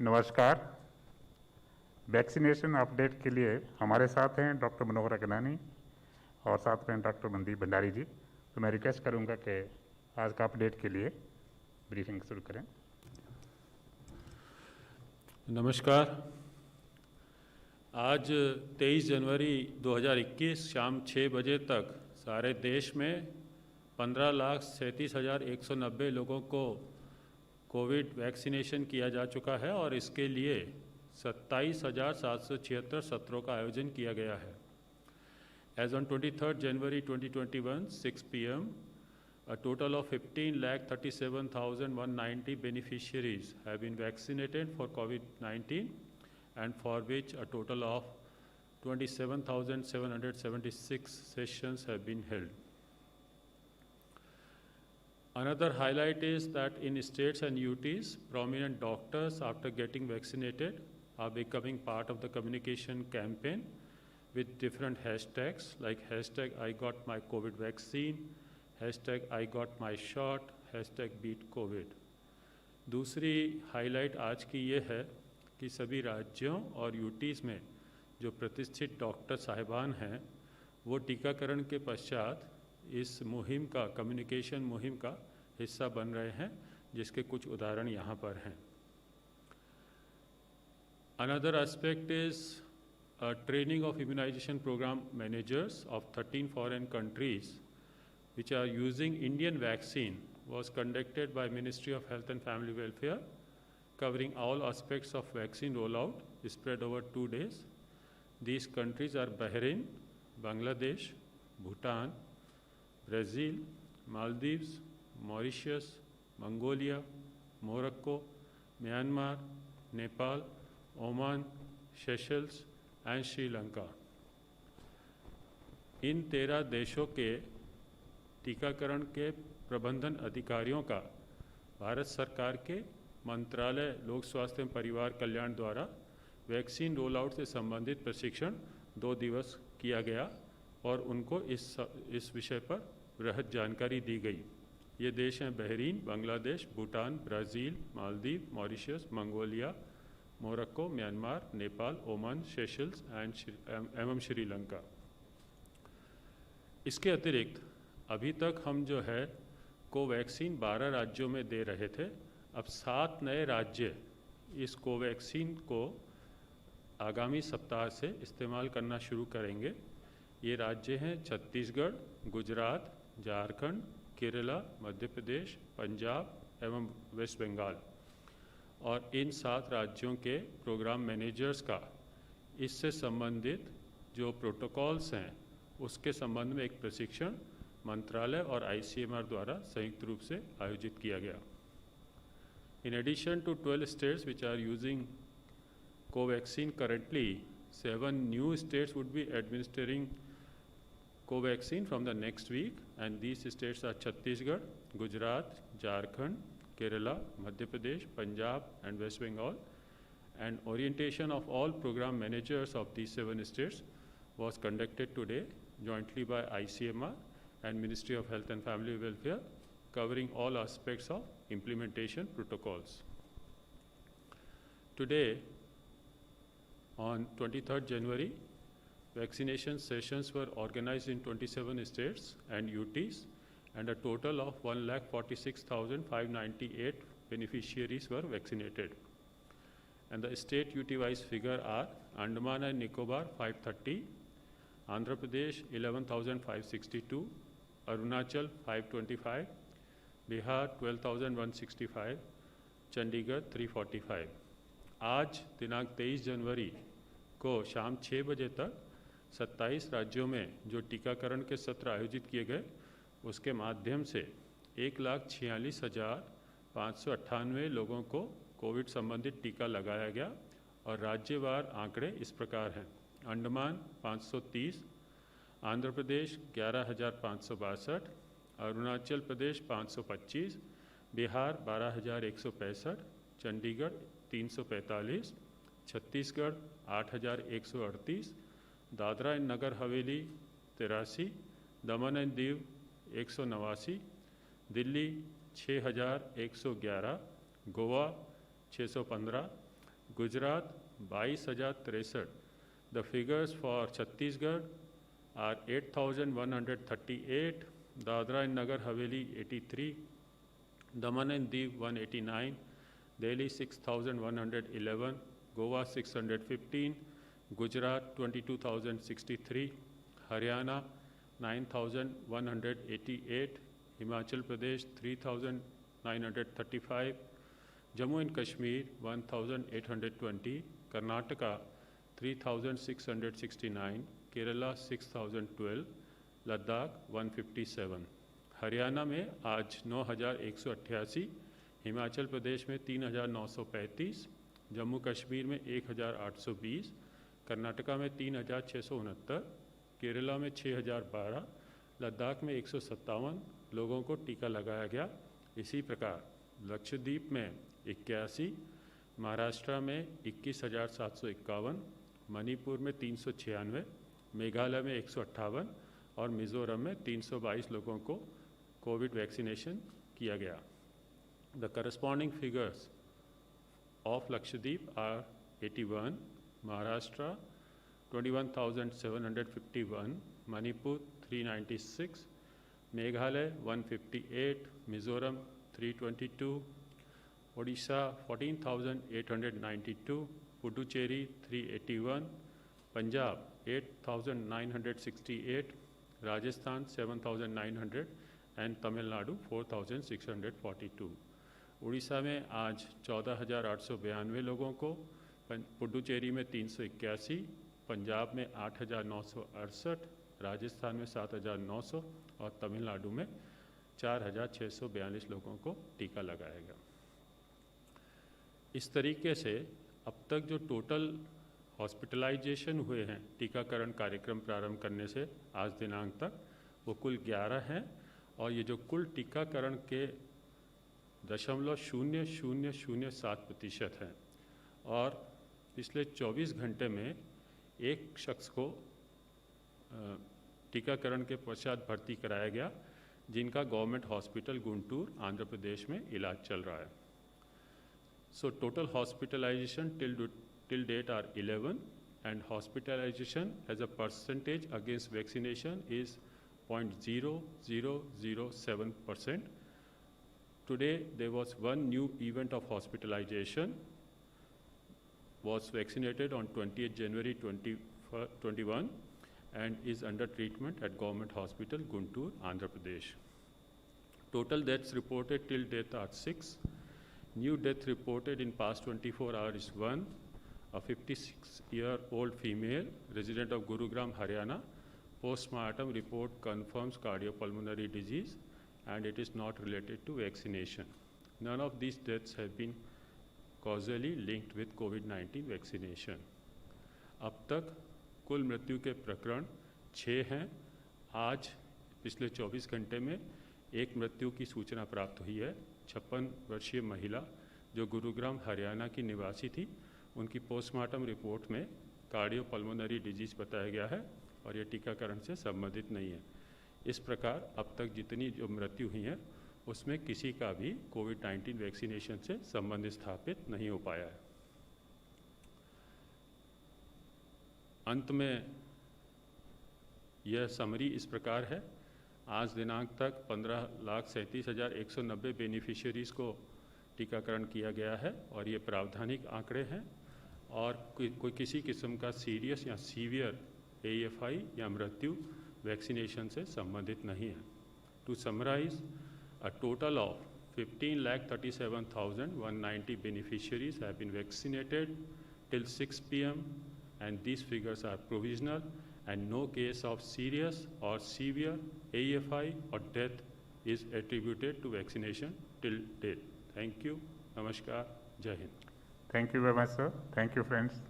नमस्कार। Vaccination update के लिए हमारे साथ हैं डॉक्टर मनोहर अगनानी और साथ में डॉक्टर मनदीप भंडारी जी। तो मैं रिक्वेस्ट करूंगा कि आज का अपडेट के लिए ब्रीफिंग शुरू करें। नमस्कार। आज 23 जनवरी 2021 शाम 6 बजे तक सारे देश में 15,37,190 लोगों को कोविड वैक्सीनेशन किया जा चुका है और इसके लिए 27,776 सत्रों का आयोजन किया गया है। As on 23rd January 2021, 6 p.m., a total of 15,37,190 beneficiaries have been vaccinated for COVID-19, and for which a total of 27,776 sessions have been held. Another highlight is that in states and UTs, prominent doctors, after getting vaccinated, are becoming part of the communication campaign with different hashtags like hashtag I got my COVID vaccine, hashtag I got my shot, hashtag beat COVID. दूसरी highlight आज की ये है कि सभी राज्यों और UTs में जो प्रतिष्ठित डॉक्टर साहिबान हैं वो टीकाकरण के पश्चात इस मुहिम का कम्युनिकेशन मुहिम का हिस्सा बन रहे हैं, जिसके कुछ उदाहरण यहाँ पर हैं। Another aspect is training of immunization program managers of 13 foreign countries which are using Indian vaccine was conducted by Ministry of Health and Family Welfare, covering all aspects of vaccine rollout spread over 2 days. These countries are Bahrain, Bangladesh, Bhutan, Brazil, Maldives, Mauritius, Mongolia, Morocco, Myanmar, Nepal, Oman, Seychelles and Sri Lanka. इन 13 देशों के टीकाकरण के प्रबंधन अधिकारियों का भारत सरकार के मंत्रालय लोक स्वास्थ्य एवं परिवार कल्याण द्वारा वैक्सीन रोल आउट से संबंधित प्रशिक्षण 2 दिवस किया गया और उनको इस विषय पर वृहद जानकारी दी गई। ये देश हैं Bahrain, Bangladesh, Bhutan, Brazil, Maldives, Mauritius, Mongolia, Morocco, Myanmar, Nepal, Oman, Seychelles एवं श्रीलंका। इसके अतिरिक्त अभी तक हम जो है कोवैक्सीन 12 राज्यों में दे रहे थे। अब 7 नए राज्य इस कोवैक्सीन को आगामी सप्ताह से इस्तेमाल करना शुरू करेंगे। ये राज्य हैं छत्तीसगढ़, गुजरात, झारखंड, केरला, मध्य प्रदेश, पंजाब एवं वेस्ट बंगाल। और इन 7 राज्यों के प्रोग्राम मैनेजर्स का इससे संबंधित जो प्रोटोकॉल्स हैं उसके संबंध में एक प्रशिक्षण मंत्रालय और ICMR द्वारा संयुक्त रूप से आयोजित किया गया। In addition to 12 states which are using Covaxin currently, 7 new states would be administering Covaxin from the next week, and these states are Chhattisgarh, Gujarat, Jharkhand, Kerala, Madhya Pradesh, Punjab and West Bengal. And orientation of all program managers of these 7 states was conducted today jointly by ICMR and Ministry of Health and Family Welfare, covering all aspects of implementation protocols. Today, on 23rd January, vaccination sessions were organized in 27 states and UTs, and a total of 1,46,598 beneficiaries were vaccinated. And the state UT-wise figure are Andaman and Nicobar 530, Andhra Pradesh 11,562, Arunachal 525, Bihar 12,165, Chandigarh 345। आज दिनांक 23 जनवरी को शाम 6 बजे तक 27 राज्यों में जो टीकाकरण के सत्र आयोजित किए गए उसके माध्यम से 1,46,598 लोगों को कोविड संबंधित टीका लगाया गया। और राज्यवार आंकड़े इस प्रकार हैं: Andaman 530, Andhra Pradesh 11,562, Arunachal Pradesh 525, Bihar 12,165, Chandigarh 345, Chhattisgarh 8,138, Dadra and Nagar Haveli 83, Daman and Diu 189, Delhi 6,111, Goa 615, Gujarat 22,063. The figures for Chhattisgarh are 8,138, Dadra and Nagar Haveli 83, Daman and Diu 189, Delhi 6,111, Goa 615, Gujarat 22,063, Haryana 9,188, Himachal Pradesh 3,935, Jammu and Kashmir 1,820, Karnataka 3,669, Kerala 6,012, Ladakh 157। Haryana में आज 9,188, हिमाचल प्रदेश में 3,935, जम्मू कश्मीर में 1,820, कर्नाटका में 3,669, केरला में 6,012, लद्दाख में 157 लोगों को टीका लगाया गया। इसी प्रकार लक्षद्वीप में 81, महाराष्ट्र में 21,751, मणिपुर में 396, मेघालय में 158 और मिज़ोरम में 322 लोगों को कोविड वैक्सीनेशन किया गया। The corresponding figures of Lakshadweep are 81, Maharashtra 21,751, Manipur 396, Meghalaya 158, Mizoram 322, Odisha 14,892, Puducherry 381, Punjab 8,968, Rajasthan 7,900 and Tamil Nadu 4,642। Orissa में आज 14,892 लोगों को, पुडुचेरी में 381, पंजाब में 8,968, राजस्थान में 7,900 और तमिलनाडु में 4,642 लोगों को टीका लगाया गया। इस तरीके से अब तक जो टोटल हॉस्पिटलाइजेशन हुए हैं टीकाकरण कार्यक्रम प्रारंभ करने से आज दिनांक तक, वो कुल 11 हैं और ये जो कुल टीकाकरण के 0.0007% हैं और पिछले 24 घंटे में एक शख्स को टीकाकरण के पश्चात भर्ती कराया गया, जिनका गवर्नमेंट हॉस्पिटल गुंटूर आंध्र प्रदेश में इलाज चल रहा है। So total hospitalization till date are 11 and hospitalization as a percentage against vaccination is 0.0007%. Today there was one new event of hospitalization, was vaccinated on 28th January 2021 and is under treatment at Government Hospital Guntur, Andhra Pradesh. Total deaths reported till date are 6. New death reported in past 24 hours is 1, a 56-year-old female resident of Gurugram, Haryana. Postmortem report confirms cardiopulmonary disease and it is not related to vaccination. None of these deaths have been causally linked with COVID-19 vaccination. अब तक कुल मृत्यु के प्रकरण 6 हैं। आज पिछले 24 घंटे में एक मृत्यु की सूचना प्राप्त हुई है। 56 वर्षीय महिला जो गुरुग्राम हरियाणा की निवासी थी, उनकी पोस्टमार्टम रिपोर्ट में कार्डियोपल्मोनरी डिजीज़ बताया गया है और ये टीकाकरण से संबंधित नहीं है। इस प्रकार अब तक जितनी जो मृत्यु हुई हैं उसमें किसी का भी कोविड-19 वैक्सीनेशन से संबंध स्थापित नहीं हो पाया है। अंत में यह समरी इस प्रकार है। आज दिनांक तक 15,37,190 बेनिफिशियरीज़ को टीकाकरण किया गया है और ये प्रावधानिक आंकड़े हैं और कोई किसी किस्म का सीरियस या सीवियर AFI या मृत्यु वैक्सीनेशन से संबंधित नहीं है। To summarize, a total of 15,37,190 beneficiaries have been vaccinated till 6 p.m. and these figures are provisional and no case of serious or severe AFI or death is attributed to vaccination till date. Thank you. Namaskar. Jai Hind. Thank you very much, sir. Thank you, friends.